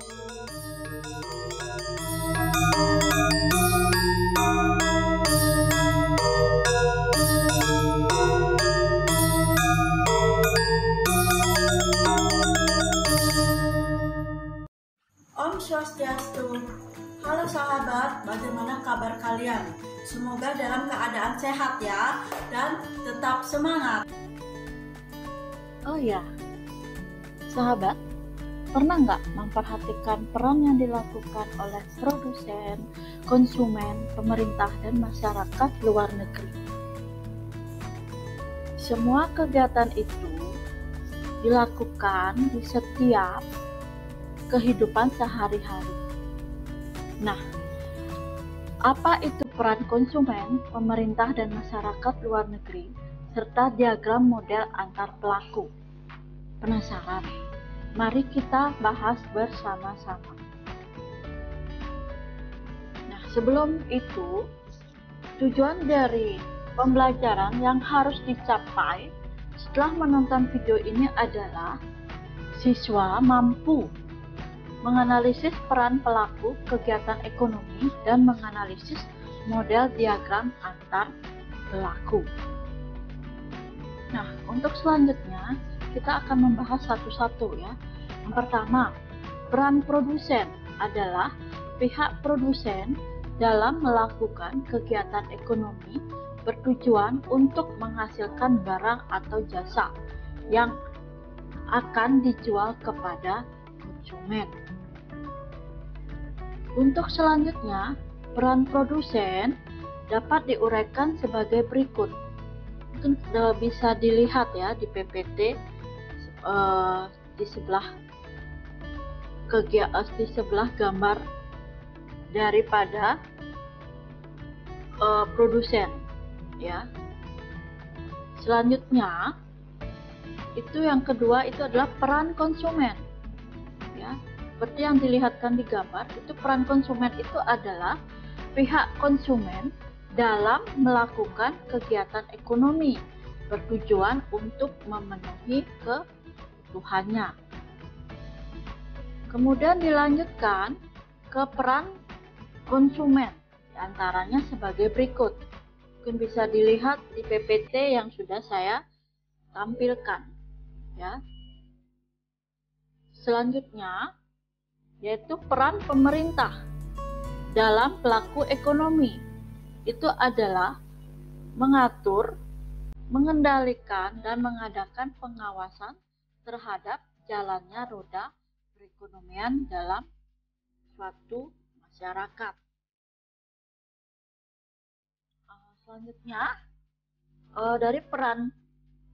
Om Swastiastu. Halo sahabat, bagaimana kabar kalian? Semoga dalam keadaan sehat ya, dan tetap semangat. Oh ya, sahabat, pernah nggak memperhatikan peran yang dilakukan oleh produsen, konsumen, pemerintah, dan masyarakat luar negeri? Semua kegiatan itu dilakukan di setiap kehidupan sehari-hari. Nah, apa itu peran konsumen, pemerintah, dan masyarakat luar negeri, serta diagram model antar pelaku? Penasaran? Mari kita bahas bersama-sama. Nah, sebelum itu, tujuan dari pembelajaran yang harus dicapai setelah menonton video ini adalah siswa mampu menganalisis peran pelaku kegiatan ekonomi dan menganalisis model diagram antar pelaku. Nah, untuk selanjutnya kita akan membahas satu-satu ya. Yang pertama, peran produsen adalah pihak produsen dalam melakukan kegiatan ekonomi bertujuan untuk menghasilkan barang atau jasa yang akan dijual kepada konsumen. Untuk selanjutnya, peran produsen dapat diuraikan sebagai berikut. Mungkin bisa dilihat ya di PPT di sebelah gambar daripada produsen ya. Selanjutnya, itu yang kedua itu adalah peran konsumen ya. Seperti yang dilihatkan di gambar, itu peran konsumen itu adalah pihak konsumen dalam melakukan kegiatan ekonomi bertujuan untuk memenuhi kebutuhannya. Kemudian dilanjutkan ke peran konsumen, diantaranya sebagai berikut. Mungkin bisa dilihat di PPT yang sudah saya tampilkan ya. Selanjutnya yaitu peran pemerintah dalam pelaku ekonomi. Itu adalah mengatur, mengendalikan, dan mengadakan pengawasan terhadap jalannya roda perekonomian dalam suatu masyarakat. Selanjutnya, dari peran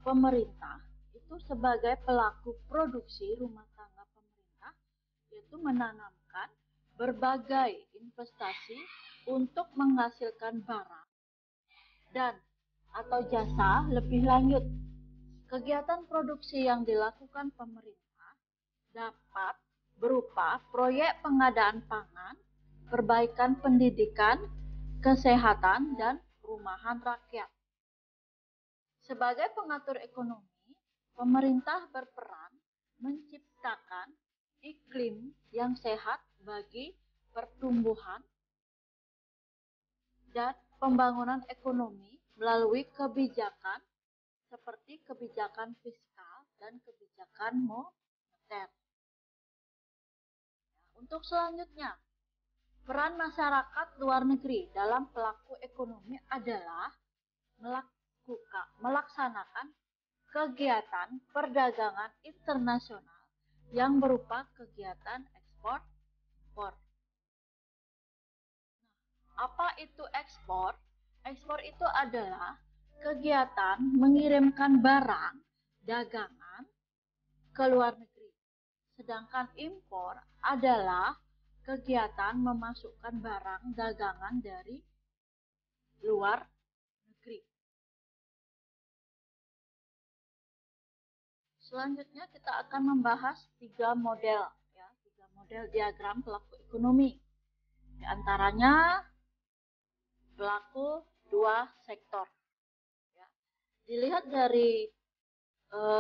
pemerintah itu sebagai pelaku produksi rumah tangga pemerintah, yaitu menanamkan berbagai investasi untuk menghasilkan barang dan atau jasa lebih lanjut. Kegiatan produksi yang dilakukan pemerintah dapat berupa proyek pengadaan pangan, perbaikan pendidikan, kesehatan, dan perumahan rakyat. Sebagai pengatur ekonomi, pemerintah berperan menciptakan iklim yang sehat bagi pertumbuhan dan pembangunan ekonomi melalui kebijakan seperti kebijakan fiskal dan kebijakan moneter. Untuk selanjutnya, peran masyarakat luar negeri dalam pelaku ekonomi adalah melaksanakan kegiatan perdagangan internasional yang berupa kegiatan ekspor-impor. Apa itu ekspor? Ekspor itu adalah kegiatan mengirimkan barang dagangan ke luar negeri. Sedangkan impor adalah kegiatan memasukkan barang dagangan dari luar negeri. Selanjutnya kita akan membahas tiga model diagram pelaku ekonomi. Di antaranya pelaku dua sektor. Ya. Dilihat dari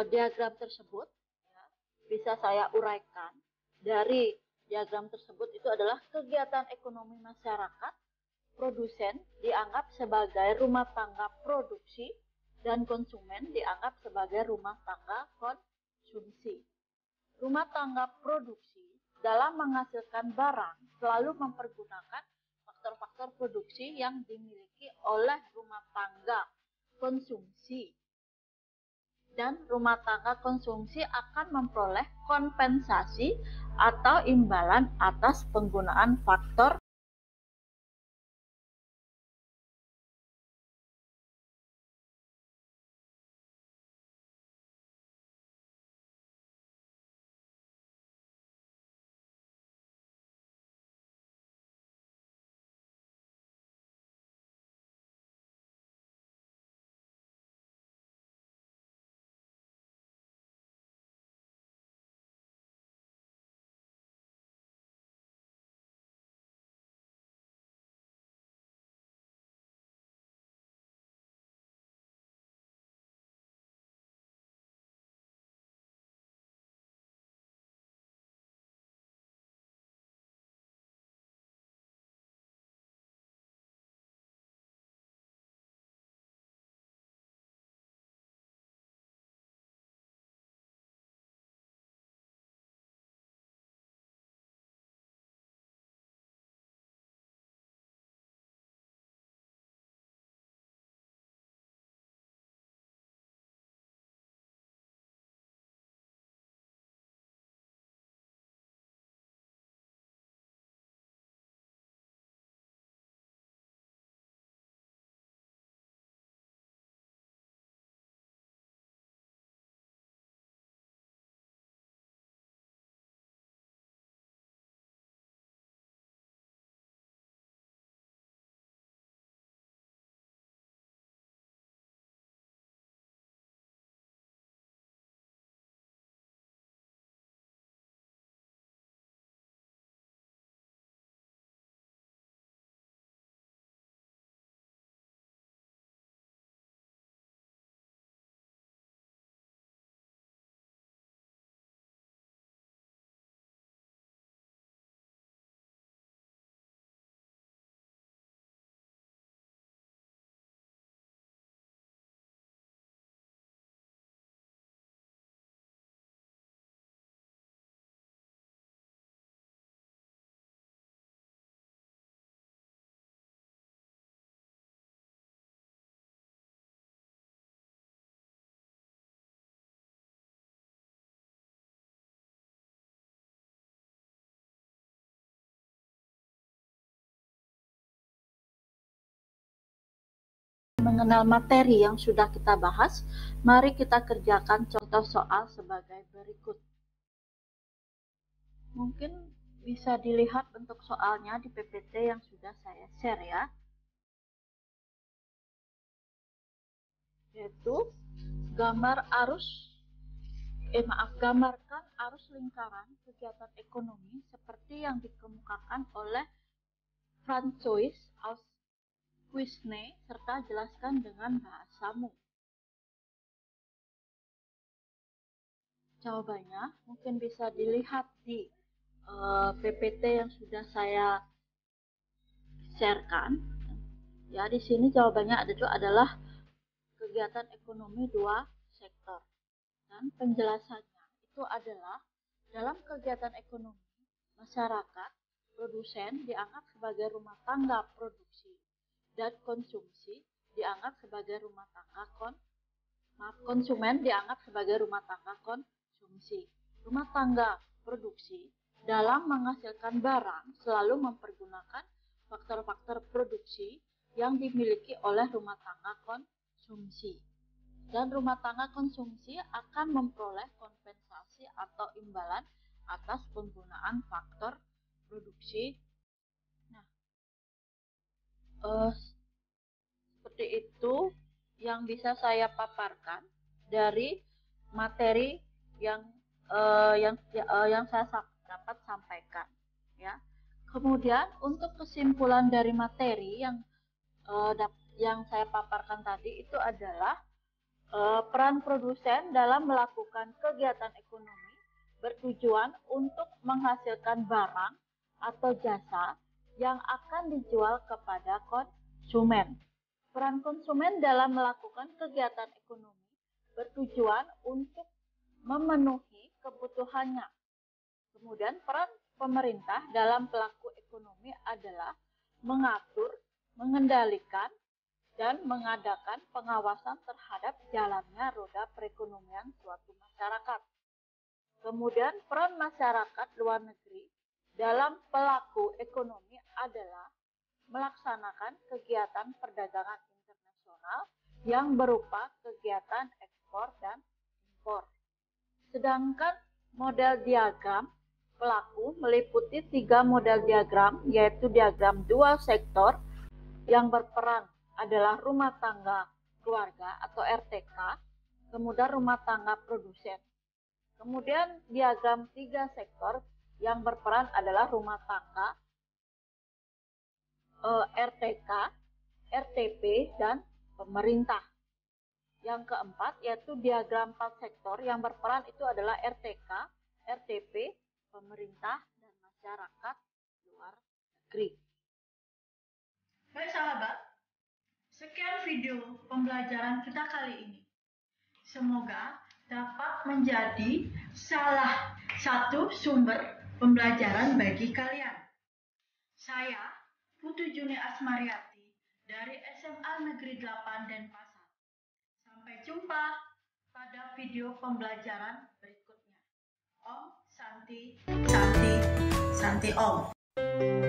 diagram tersebut, ya, bisa saya uraikan dari diagram tersebut itu adalah kegiatan ekonomi masyarakat, produsen dianggap sebagai rumah tangga produksi, dan konsumen dianggap sebagai rumah tangga konsumsi. Rumah tangga produksi dalam menghasilkan barang selalu mempergunakan faktor-faktor produksi yang dimiliki oleh rumah tangga konsumsi. Dan rumah tangga konsumsi akan memperoleh kompensasi atau imbalan atas penggunaan faktor mengenal materi yang sudah kita bahas, mari kita kerjakan contoh soal sebagai berikut. Mungkin bisa dilihat bentuk soalnya di PPT yang sudah saya share ya. Yaitu gambarkan arus lingkaran kegiatan ekonomi seperti yang dikemukakan oleh François Wisne serta jelaskan dengan bahasamu. Jawabannya mungkin bisa dilihat di PPT yang sudah saya sharekan. Ya, di sini jawabannya adalah kegiatan ekonomi dua sektor. Dan penjelasannya itu adalah dalam kegiatan ekonomi, masyarakat, produsen dianggap sebagai rumah tangga produksi dan konsumsi dianggap sebagai rumah tangga konsumen dianggap sebagai rumah tangga konsumsi. Rumah tangga produksi dalam menghasilkan barang selalu mempergunakan faktor-faktor produksi yang dimiliki oleh rumah tangga konsumsi. Dan rumah tangga konsumsi akan memperoleh kompensasi atau imbalan atas penggunaan faktor produksi. Nah, seperti itu yang bisa saya paparkan dari materi yang saya dapat sampaikan. Ya. Kemudian untuk kesimpulan dari materi yang saya paparkan tadi itu adalah peran produsen dalam melakukan kegiatan ekonomi bertujuan untuk menghasilkan barang atau jasa yang akan dijual kepada konsumen. Peran konsumen dalam melakukan kegiatan ekonomi bertujuan untuk memenuhi kebutuhannya. Kemudian peran pemerintah dalam pelaku ekonomi adalah mengatur, mengendalikan, dan mengadakan pengawasan terhadap jalannya roda perekonomian suatu masyarakat. Kemudian peran masyarakat luar negeri dalam pelaku ekonomi adalah melaksanakan kegiatan perdagangan internasional yang berupa kegiatan ekspor dan impor. Sedangkan model diagram pelaku meliputi 3 model diagram, yaitu diagram dual sektor yang berperan adalah rumah tangga keluarga atau RTK, kemudian rumah tangga produsen. Kemudian diagram 3 sektor yang berperan adalah rumah tangga, RTK, RTP, dan pemerintah. Yang keempat yaitu diagram 4 sektor yang berperan itu adalah RTK, RTP, pemerintah, dan masyarakat luar negeri. Baik sahabat, sekian video pembelajaran kita kali ini. Semoga dapat menjadi salah satu sumber pembelajaran bagi kalian. Saya Putu Juni Asmariati dari SMA Negeri 8 Denpasar. Sampai jumpa pada video pembelajaran berikutnya. Om Santi, Santi, Santi Om.